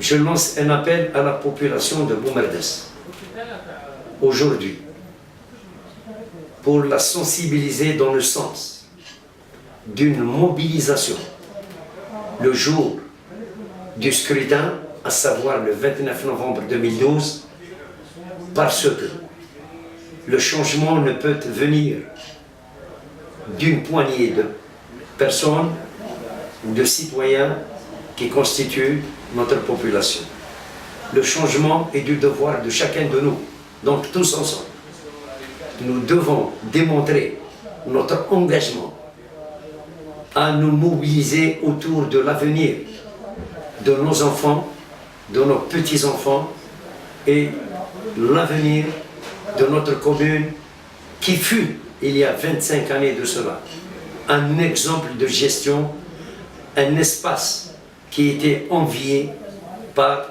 je lance un appel à la population de Boumerdès aujourd'hui pour la sensibiliser dans le sens d'une mobilisation le jour du scrutin, à savoir le 29 novembre 2012, parce que le changement ne peut venir d'une poignée de personnes ou de citoyens qui constituent notre population. Le changement est du devoir de chacun de nous, donc tous ensemble. Nous devons démontrer notre engagement à nous mobiliser autour de l'avenir de nos enfants, de nos petits-enfants et l'avenir de notre commune qui fut, il y a 25 années de cela, un exemple de gestion, un espace qui était envié par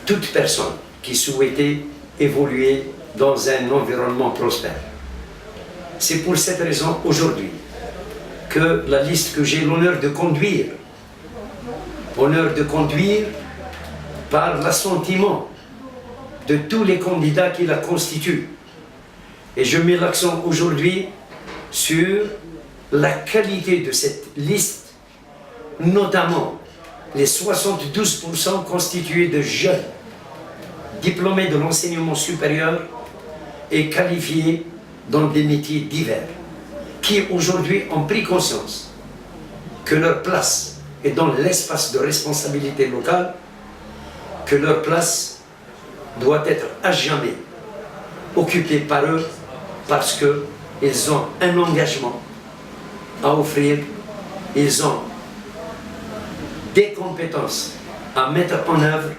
toute personne qui souhaitait évoluer dans un environnement prospère. C'est pour cette raison aujourd'hui que la liste que j'ai l'honneur de conduire par l'assentiment de tous les candidats qui la constituent. Et je mets l'accent aujourd'hui sur la qualité de cette liste, notamment les 72% constitués de jeunes diplômés de l'enseignement supérieur et qualifiés dans des métiers divers, qui aujourd'hui ont pris conscience que leur place est dans l'espace de responsabilité locale, que leur place doit être à jamais occupée par eux parce qu'ils ont un engagement à offrir, ils ont des compétences à mettre en œuvre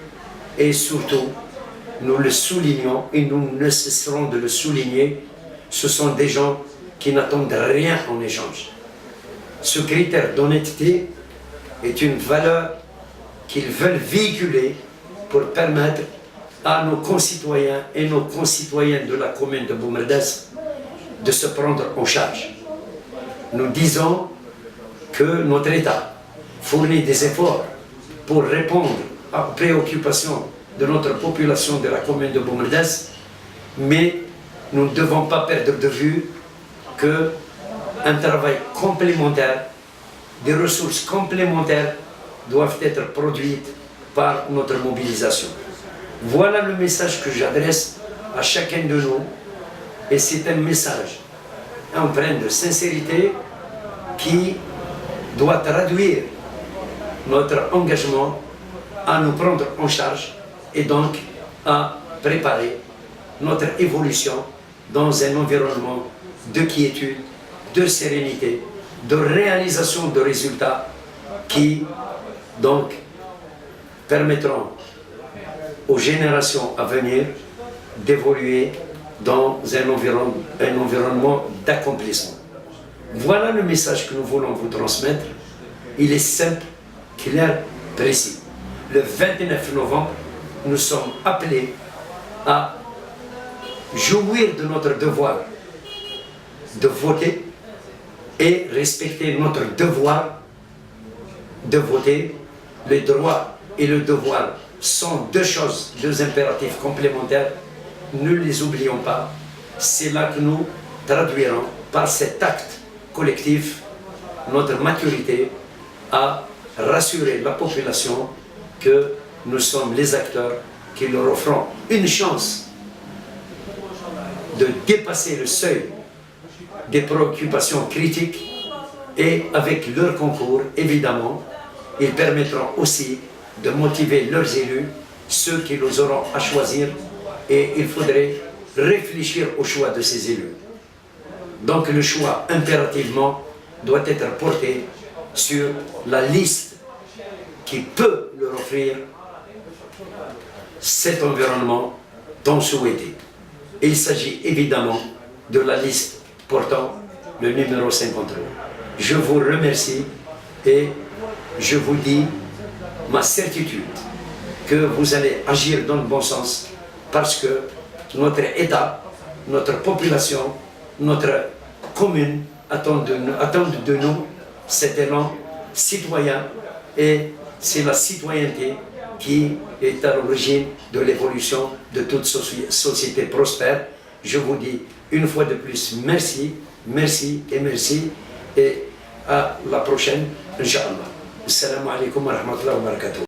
et surtout, nous le soulignons et nous ne cesserons de le souligner, ce sont des gens qui n'attendent rien en échange. Ce critère d'honnêteté est une valeur qu'ils veulent véhiculer pour permettre à nos concitoyens et nos concitoyennes de la commune de Boumerdès de se prendre en charge. Nous disons que notre État fournit des efforts pour répondre aux préoccupations de notre population de la commune de Boumerdès, mais nous ne devons pas perdre de vue qu'un travail complémentaire, des ressources complémentaires doivent être produites par notre mobilisation. Voilà le message que j'adresse à chacun de nous, et c'est un message empreint de sincérité qui doit traduire notre engagement à nous prendre en charge et donc à préparer notre évolution dans un environnement de quiétude, de sérénité, de réalisation de résultats qui donc permettront aux générations à venir d'évoluer dans un environnement d'accomplissement. Voilà le message que nous voulons vous transmettre. Il est simple, clair, précis. Le 29 novembre, nous sommes appelés à jouir de notre devoir de voter et respecter notre devoir de voter. Les droits et le devoir sont deux choses, deux impératifs complémentaires. Ne les oublions pas. C'est là que nous traduirons par cet acte collectif notre maturité à rassurer la population que nous sommes les acteurs qui leur offrons une chance de dépasser le seuil des préoccupations critiques, et avec leur concours, évidemment, ils permettront aussi de motiver leurs élus, ceux qui les auront à choisir, et il faudrait réfléchir au choix de ces élus. Donc le choix, impérativement, doit être porté sur la liste qui peut leur offrir cet environnement tant souhaité. Il s'agit évidemment de la liste portant le numéro 53. Je vous remercie et je vous dis ma certitude que vous allez agir dans le bon sens parce que notre État, notre population, notre commune attendent de nous cet élan citoyen et c'est la citoyenneté qui est à l'origine de l'évolution de toute société prospère. Je vous dis une fois de plus merci, merci et merci, et à la prochaine, Inch'Allah. Assalamu alaikum wa rahmatullahi wa barakatuh.